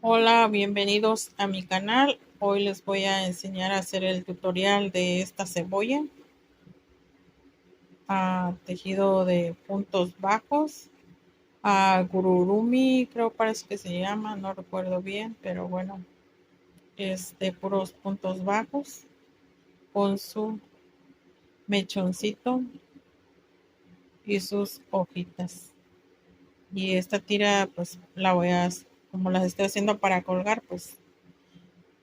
Hola, bienvenidos a mi canal. Hoy les voy a enseñar a hacer el tutorial de esta cebolla tejido de puntos bajos, gururumi, creo parece que se llama, no recuerdo bien, pero bueno, es de puros puntos bajos con su mechoncito y sus hojitas. Y esta tira pues la voy a, como las estoy haciendo para colgar, pues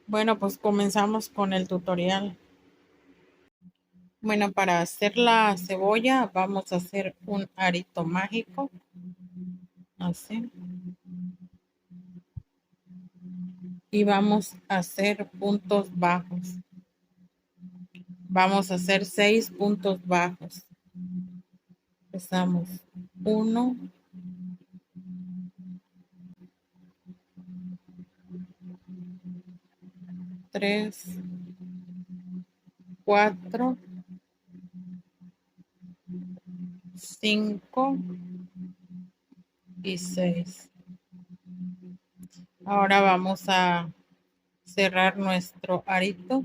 bueno, pues comenzamos con el tutorial. Bueno, para hacer la cebolla vamos a hacer un arito mágico, así. Y vamos a hacer puntos bajos. Vamos a hacer 6 puntos bajos. Empezamos 1, 3, 4, 5 y 6. Ahora vamos a cerrar nuestro arito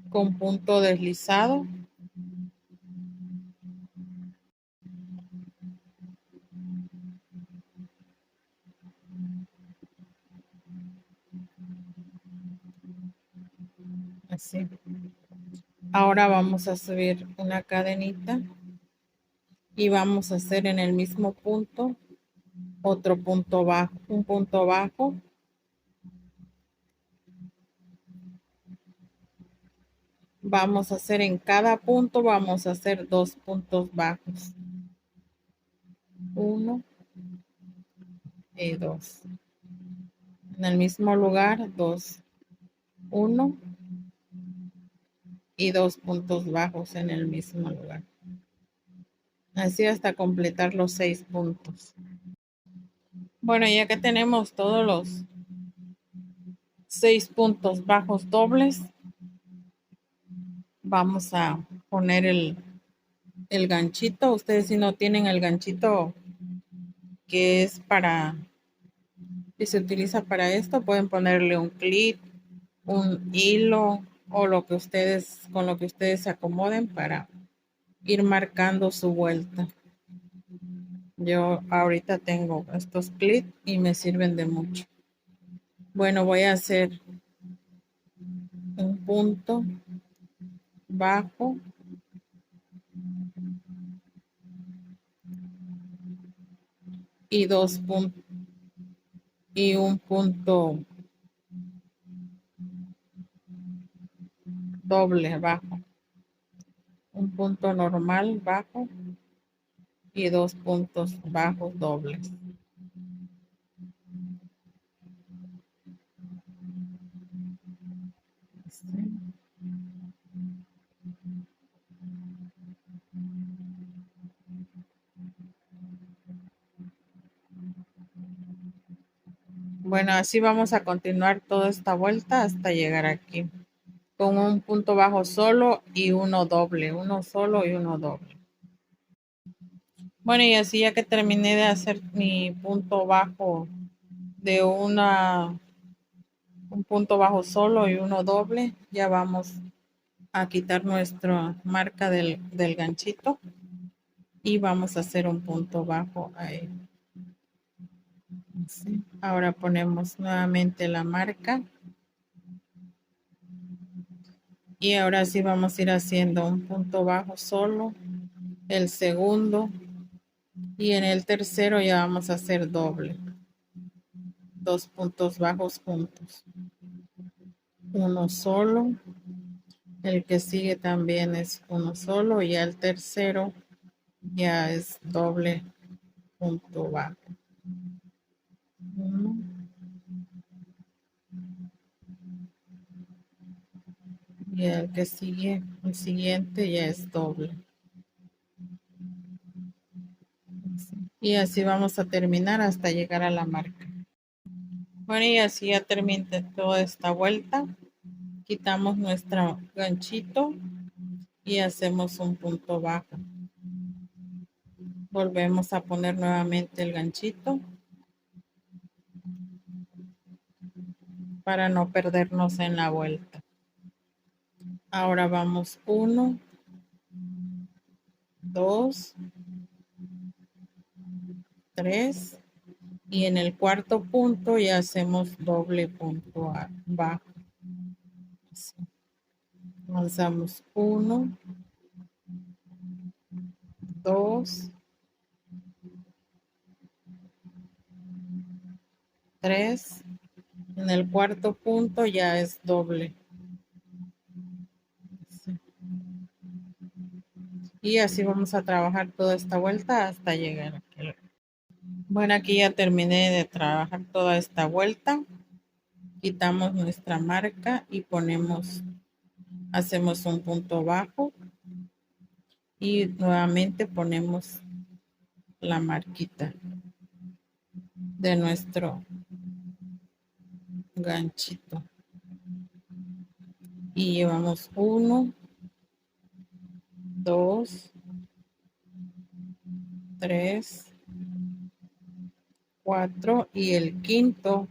con punto deslizado. Así. Ahora vamos a subir una cadenita y vamos a hacer en el mismo punto otro punto bajo, un punto bajo, vamos a hacer en cada punto, vamos a hacer 2 puntos bajos, 1 y 2, en el mismo lugar 2, 1 y 2 puntos bajos en el mismo lugar, así hasta completar los 6 puntos. Bueno, ya que tenemos todos los 6 puntos bajos dobles, vamos a poner el ganchito. Ustedes si no tienen el ganchito que es para, que se utiliza para esto, pueden ponerle un clip, un hilo o lo que ustedes, con lo que ustedes se acomoden para ir marcando su vuelta. Yo ahorita tengo estos clips y me sirven de mucho. Bueno, voy a hacer un punto bajo y 2 puntos y un punto doble bajo, un punto normal bajo y 2 puntos bajos dobles. Bueno, así vamos a continuar toda esta vuelta hasta llegar aquí con un punto bajo solo y uno doble, uno solo y uno doble. Bueno, y así ya que terminé de hacer mi punto bajo de un punto bajo solo y uno doble, ya vamos a quitar nuestra marca del ganchito y vamos a hacer un punto bajo ahí. Así. Ahora ponemos nuevamente la marca y ahora sí vamos a ir haciendo un punto bajo solo, el segundo y en el tercero ya vamos a hacer doble, 2 puntos bajos juntos, uno solo, el que sigue también es uno solo y el tercero ya es doble punto bajo, uno, y el que sigue, el siguiente ya es doble. Y así vamos a terminar hasta llegar a la marca. Bueno, y así ya terminé toda esta vuelta. Quitamos nuestro ganchito y hacemos un punto bajo. Volvemos a poner nuevamente el ganchito para no perdernos en la vuelta. Ahora vamos 1, 2, 3 y en el cuarto punto ya hacemos doble punto bajo. Así. Avanzamos 1, 2, 3. En el cuarto punto ya es doble. Así. Y así vamos a trabajar toda esta vuelta hasta llegar aquí. Bueno, aquí ya terminé de trabajar toda esta vuelta. Quitamos nuestra marca y hacemos un punto bajo y nuevamente ponemos la marquita de nuestro ganchito y llevamos 1, 2, 3, 4 y el quinto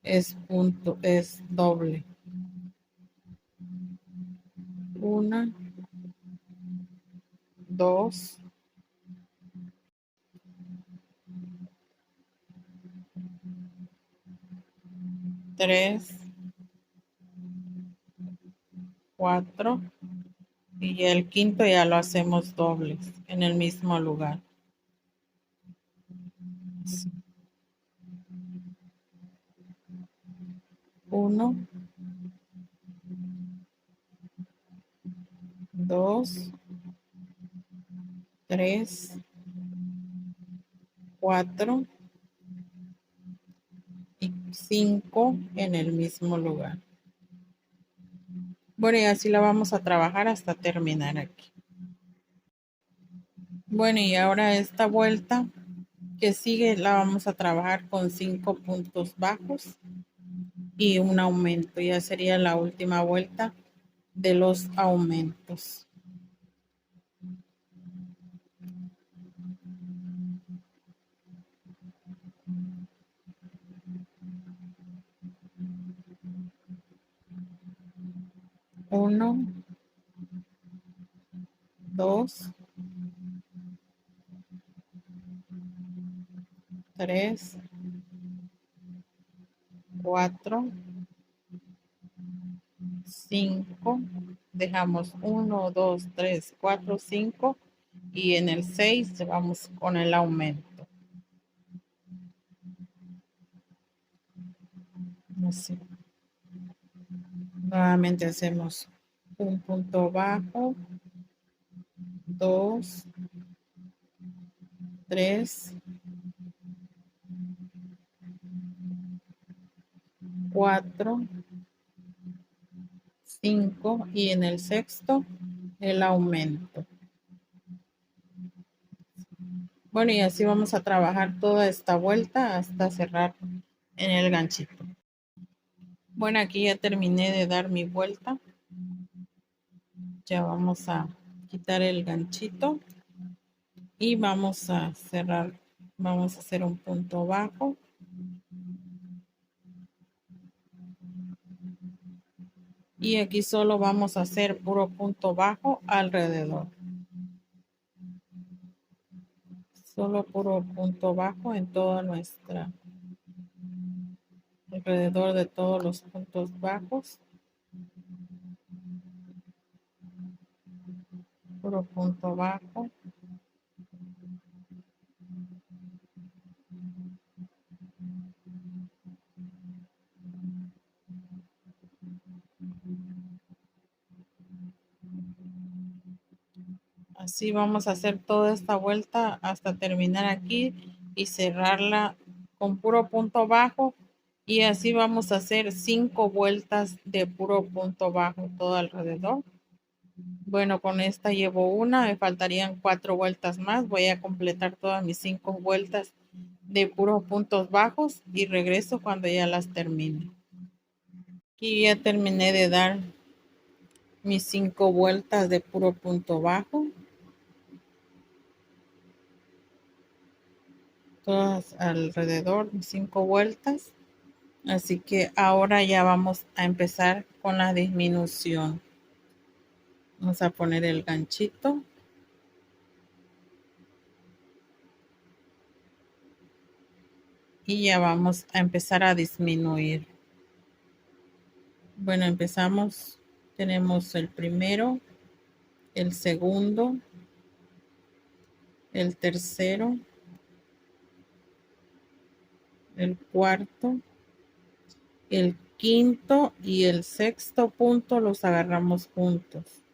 es doble. 1, 2, 3, 4 y el quinto ya lo hacemos dobles en el mismo lugar. 1, 2, 3, 4 y 5 en el mismo lugar. Bueno, y así la vamos a trabajar hasta terminar aquí. Bueno, y ahora esta vuelta que sigue la vamos a trabajar con 5 puntos bajos y un aumento. Ya sería la última vuelta de los aumentos. Uno, 2, 3, 4, 5. Dejamos 1, 2, 3, 4, 5 y en el 6 vamos con el aumento. Así. Nuevamente hacemos un punto bajo, 2, 3, 4, 5 y en el sexto el aumento. Bueno, y así vamos a trabajar toda esta vuelta hasta cerrar en el ganchito. Bueno, aquí ya terminé de dar mi vuelta. Ya vamos a quitar el ganchito y vamos a cerrar. Vamos a hacer un punto bajo. Y aquí solo vamos a hacer puro punto bajo alrededor. Solo puro punto bajo en toda nuestra, alrededor de todos los puntos bajos. Puro punto bajo. Así vamos a hacer toda esta vuelta hasta terminar aquí y cerrarla con puro punto bajo. Y así vamos a hacer 5 vueltas de puro punto bajo todo alrededor. Bueno, con esta llevo una, me faltarían 4 vueltas más. Voy a completar todas mis 5 vueltas de puros puntos bajos y regreso cuando ya las termine. Aquí ya terminé de dar mis 5 vueltas de puro punto bajo. todas alrededor de 5 vueltas. Así que ahora ya vamos a empezar con la disminución. Vamos a poner el ganchito. Y ya vamos a empezar a disminuir. Bueno, empezamos. Tenemos el primero, el segundo, el tercero, el cuarto, el quinto y el sexto punto los agarramos juntos.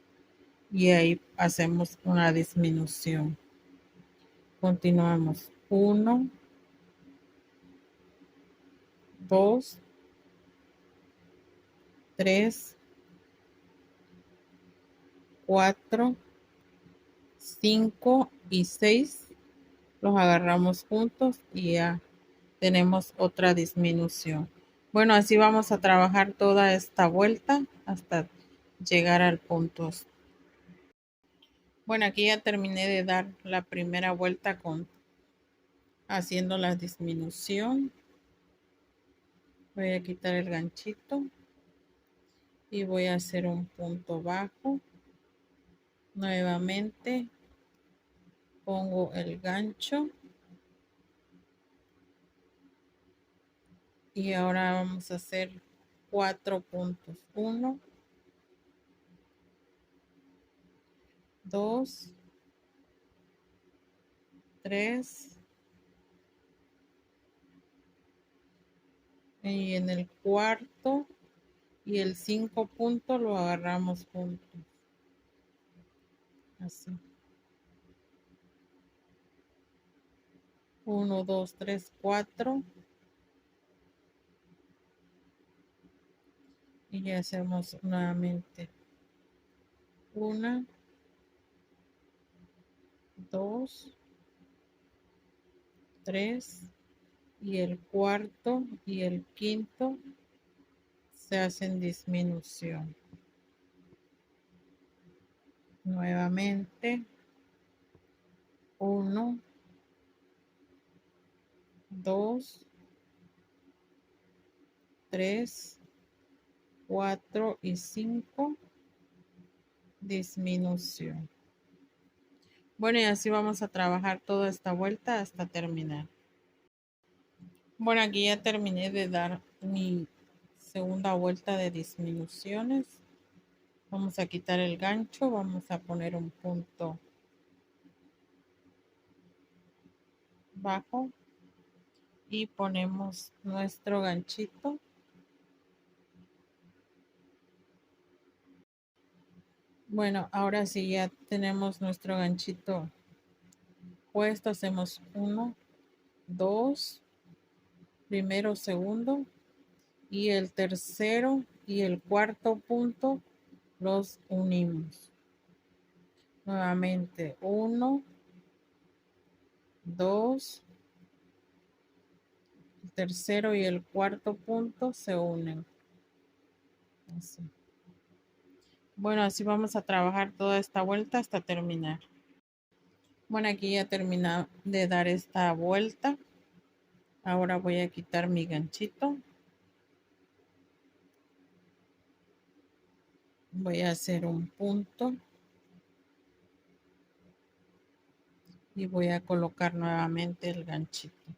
Y ahí hacemos una disminución. Continuamos. 1, 2, 3, 4, 5 y 6 los agarramos juntos y ya tenemos otra disminución. Bueno, así vamos a trabajar toda esta vuelta hasta llegar al punto. Bueno, aquí ya terminé de dar la primera vuelta con haciendo la disminución. Voy a quitar el ganchito y voy a hacer un punto bajo. Nuevamente pongo el gancho y ahora vamos a hacer 4 puntos. 1, 2, 3 y en el cuarto y el 5 punto lo agarramos juntos. Así. 1, 2, 3, 4 y ya hacemos nuevamente 1, 2, 3 y el cuarto y el quinto se hacen disminución. Nuevamente 1, 2, 3, 4 y 5 disminución. Bueno, y así vamos a trabajar toda esta vuelta hasta terminar. Bueno, aquí ya terminé de dar mi segunda vuelta de disminuciones. Vamos a quitar el gancho, vamos a poner un punto bajo y ponemos nuestro ganchito. Bueno, ahora sí ya tenemos nuestro ganchito puesto. Hacemos 1, 2, primero, segundo y el tercero y el cuarto punto los unimos. Nuevamente 1, 2, el tercero y el cuarto punto se unen. Así. Bueno, así vamos a trabajar toda esta vuelta hasta terminar. Bueno, aquí ya terminé de dar esta vuelta. Ahora voy a quitar mi ganchito. Voy a hacer un punto. Y voy a colocar nuevamente el ganchito.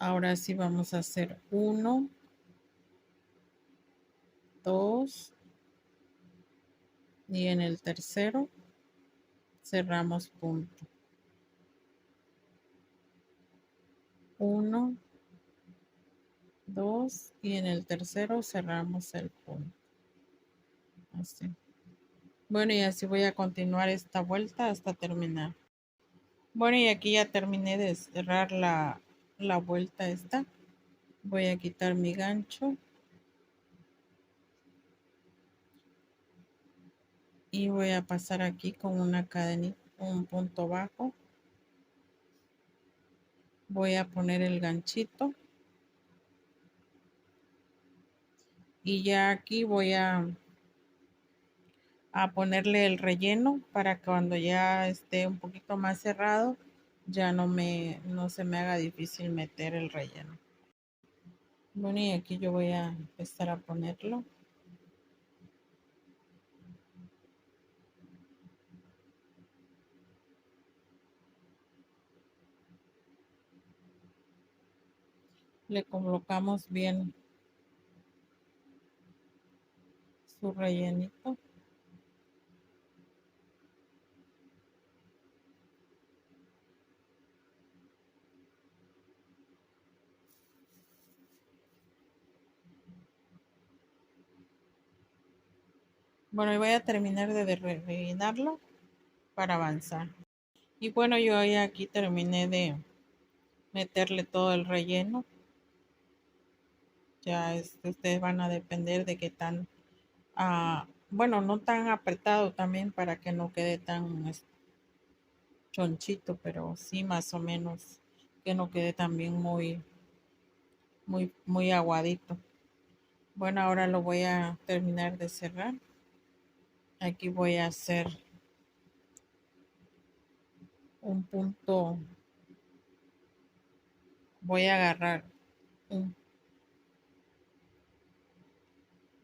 Ahora sí vamos a hacer 1, 2 y en el tercero cerramos punto. 1, 2 y en el tercero cerramos el punto. Así. Bueno, y así voy a continuar esta vuelta hasta terminar. Bueno, y aquí ya terminé de cerrar la vuelta esta. Voy a quitar mi gancho. Y voy a pasar aquí con una cadenita, un punto bajo. Voy a poner el ganchito. Y ya aquí voy a a ponerle el relleno para que cuando ya esté un poquito más cerrado ya no se me haga difícil meter el relleno. Bueno, y aquí yo voy a empezar a ponerlo. Le colocamos bien su rellenito. Bueno, y voy a terminar de rellenarlo para avanzar. Y bueno, yo ya aquí terminé de meterle todo el relleno. Ya ustedes van a depender de qué tan, bueno, no tan apretado también para que no quede tan chonchito, pero sí más o menos que no quede también muy aguadito. Bueno, ahora lo voy a terminar de cerrar. Aquí voy a hacer un punto, voy a agarrar un,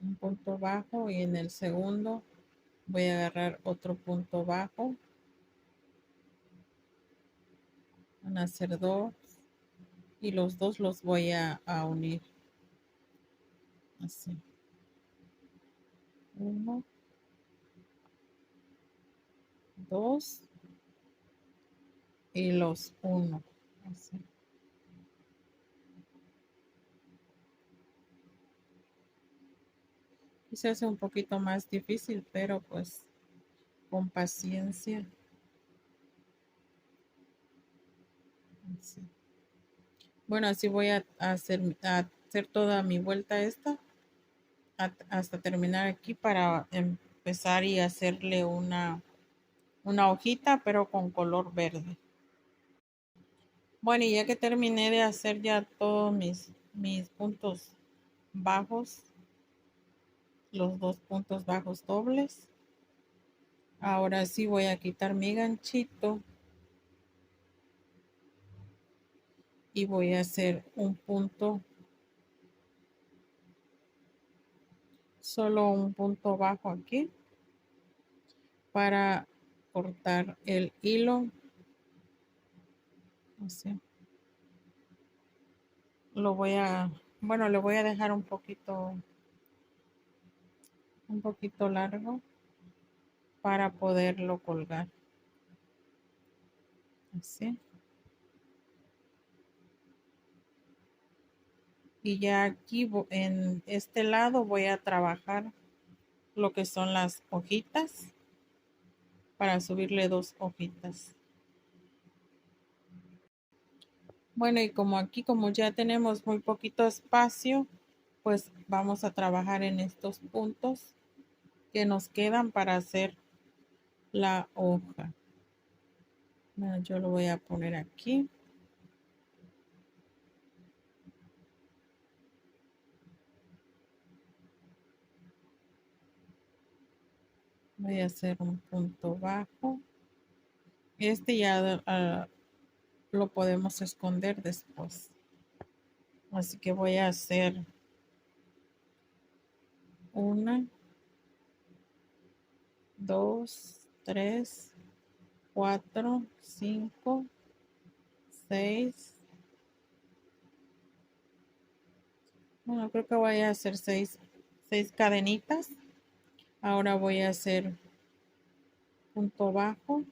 un punto bajo y en el segundo voy a agarrar otro punto bajo. Van a ser dos y los dos los voy a unir así. Uno, dos y los uno. Así. Y se hace un poquito más difícil, pero pues con paciencia. Así. Bueno, así voy a hacer toda mi vuelta esta hasta terminar aquí para empezar y hacerle una hojita, pero con color verde. Bueno, y ya que terminé de hacer ya todos mis puntos bajos, los dos puntos bajos dobles, ahora sí voy a quitar mi ganchito y voy a hacer un punto, solo un punto bajo aquí para cortar el hilo. Así. Lo voy a, bueno, le voy a dejar un poquito largo para poderlo colgar. Así. Y ya aquí en este lado voy a trabajar lo que son las hojitas para subirle dos hojitas. Bueno, y como aquí, como ya tenemos muy poquito espacio, pues vamos a trabajar en estos puntos que nos quedan para hacer la hoja. Bueno, yo lo voy a poner aquí. Voy a hacer un punto bajo. Este ya lo podemos esconder después. Así que voy a hacer una, dos, tres, cuatro, cinco, seis. Bueno, creo que voy a hacer seis cadenitas. Ahora voy a hacer punto bajo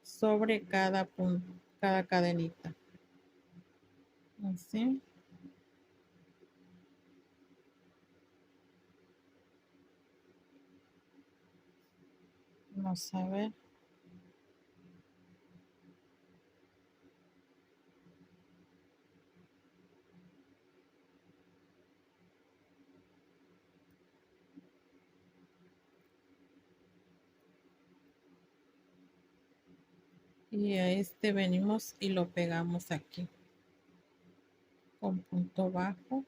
sobre cada punto, cada cadenita. Así. Vamos a ver. Y a este venimos y lo pegamos aquí con punto bajo.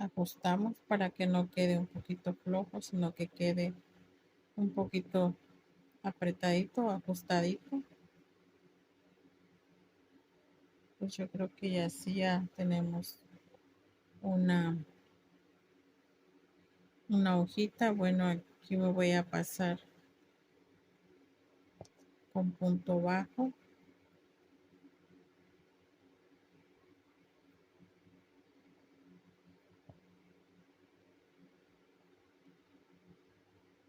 ajustamos para que no quede un poquito flojo, sino que quede un poquito apretadito, ajustadito. Pues yo creo que ya sí ya tenemos una, una hojita. Bueno, aquí me voy a pasar con punto bajo.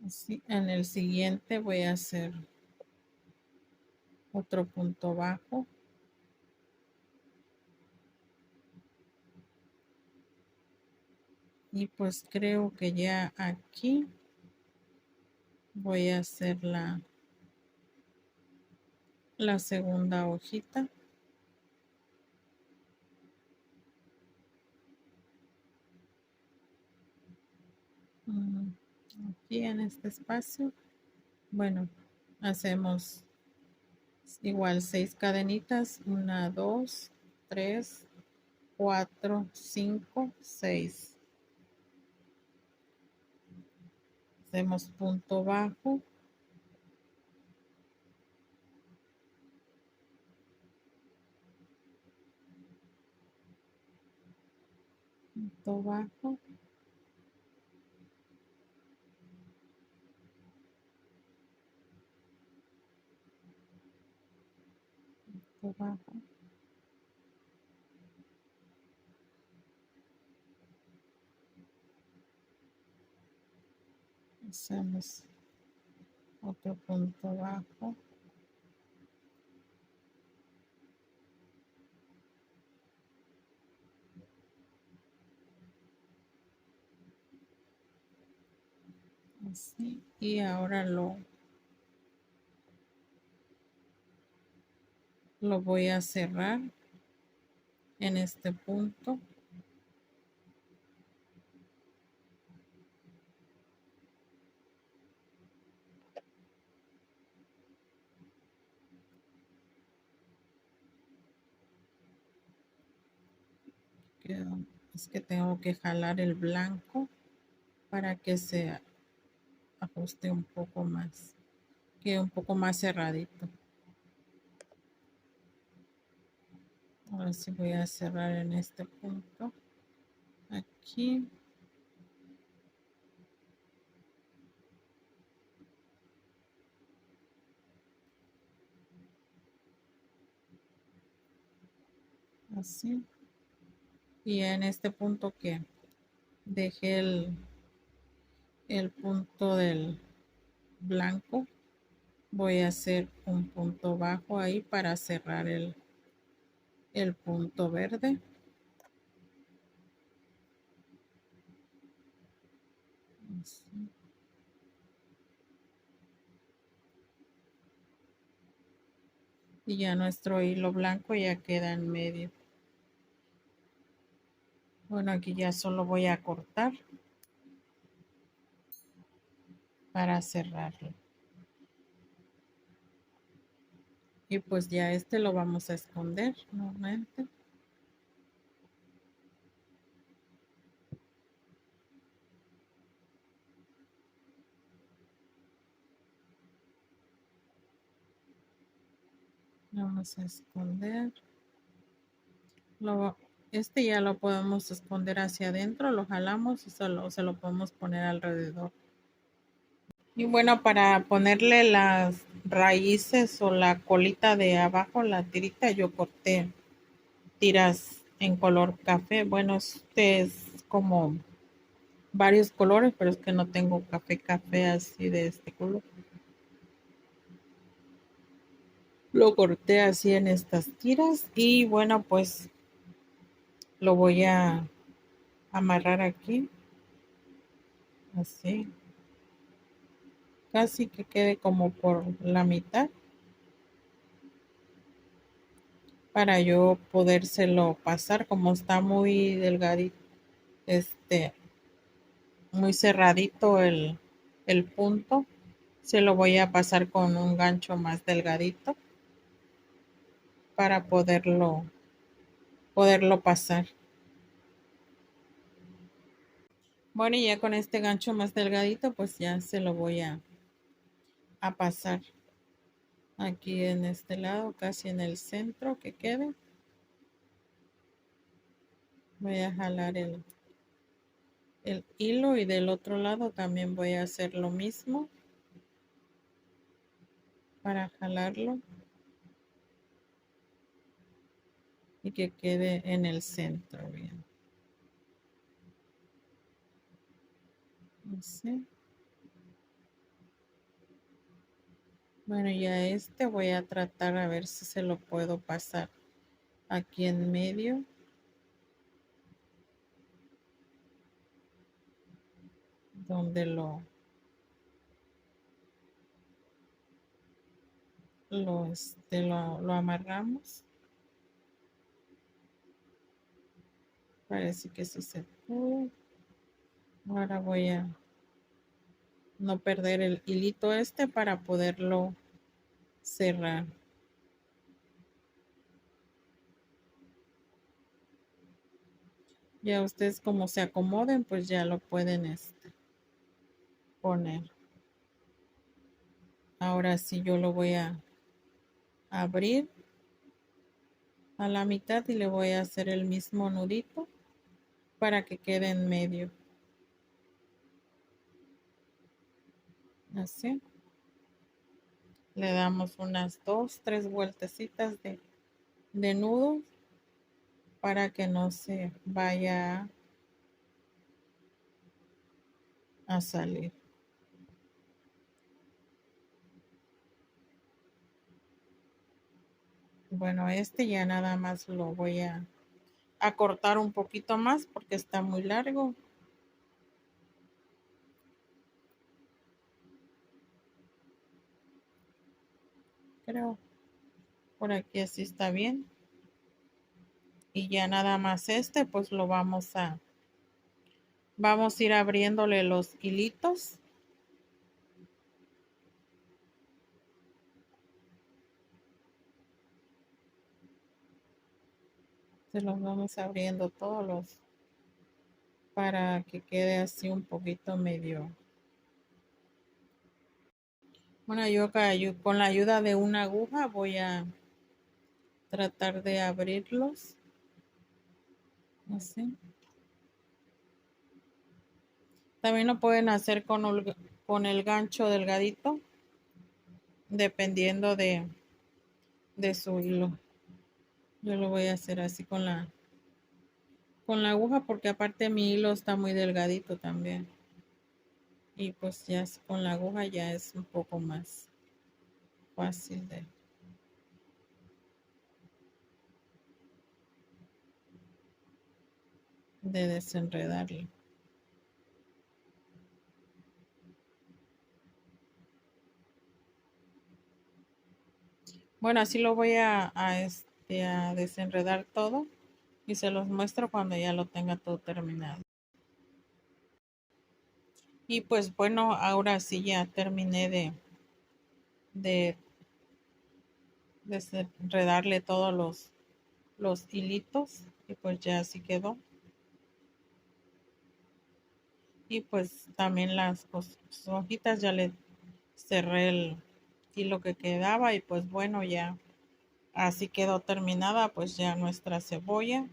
Así, en el siguiente voy a hacer otro punto bajo. Y pues creo que ya aquí voy a hacer la segunda hojita. Aquí en este espacio, bueno, hacemos igual 6 cadenitas, 1, 2, 3, 4, 5, 6. Hacemos punto bajo, punto bajo, punto bajo. Hacemos otro punto bajo. Así, y ahora lo voy a cerrar en este punto. Es que tengo que jalar el blanco para que se ajuste un poco más, quede un poco más cerradito. Ahora sí voy a cerrar en este punto, aquí. Así. Y en este punto que dejé el punto del blanco, voy a hacer un punto bajo ahí para cerrar el punto verde. Así. Y ya nuestro hilo blanco ya queda en medio. Bueno, aquí ya solo voy a cortar para cerrarlo. Y pues ya este lo vamos a esconder nuevamente. Vamos a esconder. Este ya lo podemos esconder hacia adentro, lo jalamos y solo se lo podemos poner alrededor. Y bueno, para ponerle las raíces o la colita de abajo, la tirita, yo corté tiras en color café. Bueno, este es como varios colores, pero es que no tengo café así de este color. Lo corté así en estas tiras y bueno, pues lo voy a amarrar aquí, así, casi que quede como por la mitad para yo podérselo pasar. Como está muy delgadito, muy cerradito el punto, se lo voy a pasar con un gancho más delgadito para poderlo pasar. Bueno, y ya con este gancho más delgadito, pues ya se lo voy a pasar aquí en este lado, casi en el centro que quede. Voy a jalar el hilo y del otro lado también voy a hacer lo mismo para jalarlo y que quede en el centro bien. Así. Bueno, ya este voy a tratar a ver si se lo puedo pasar aquí en medio. Donde lo amarramos. Parece que sí se pudo. Ahora voy a no perder el hilito este para poderlo cerrar. Ya ustedes como se acomoden, pues ya lo pueden poner. Ahora sí yo lo voy a abrir a la mitad y le voy a hacer el mismo nudito para que quede en medio. Así. Le damos unas 2, 3 vueltecitas de nudo para que no se vaya a salir. Bueno, este ya nada más lo voy a cortar un poquito más porque está muy largo. Creo por aquí así está bien. Y ya nada más este, pues lo vamos a ir abriéndole los hilitos. Se los vamos abriendo todos los para que quede así un poquito medio. Bueno, yo acá con la ayuda de una aguja voy a tratar de abrirlos. Así. También lo pueden hacer con el gancho delgadito, dependiendo de su hilo. Yo lo voy a hacer así con la aguja porque aparte mi hilo está muy delgadito también. Y pues ya con la aguja ya es un poco más fácil de desenredarlo. Bueno, así lo voy a desenredar todo y se los muestro cuando ya lo tenga todo terminado. Y pues bueno, ahora sí ya terminé de desenredarle todos los hilitos y pues ya así quedó. Y pues también las hojitas ya le cerré el hilo que quedaba y pues bueno, ya así quedó terminada pues ya nuestra cebolla.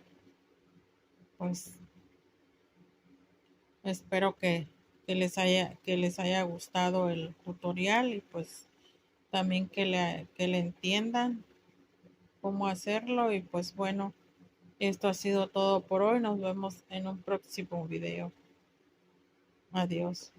Pues espero que les haya gustado el tutorial y pues también que le entiendan cómo hacerlo y pues bueno, esto ha sido todo por hoy. Nos vemos en un próximo video. Adiós.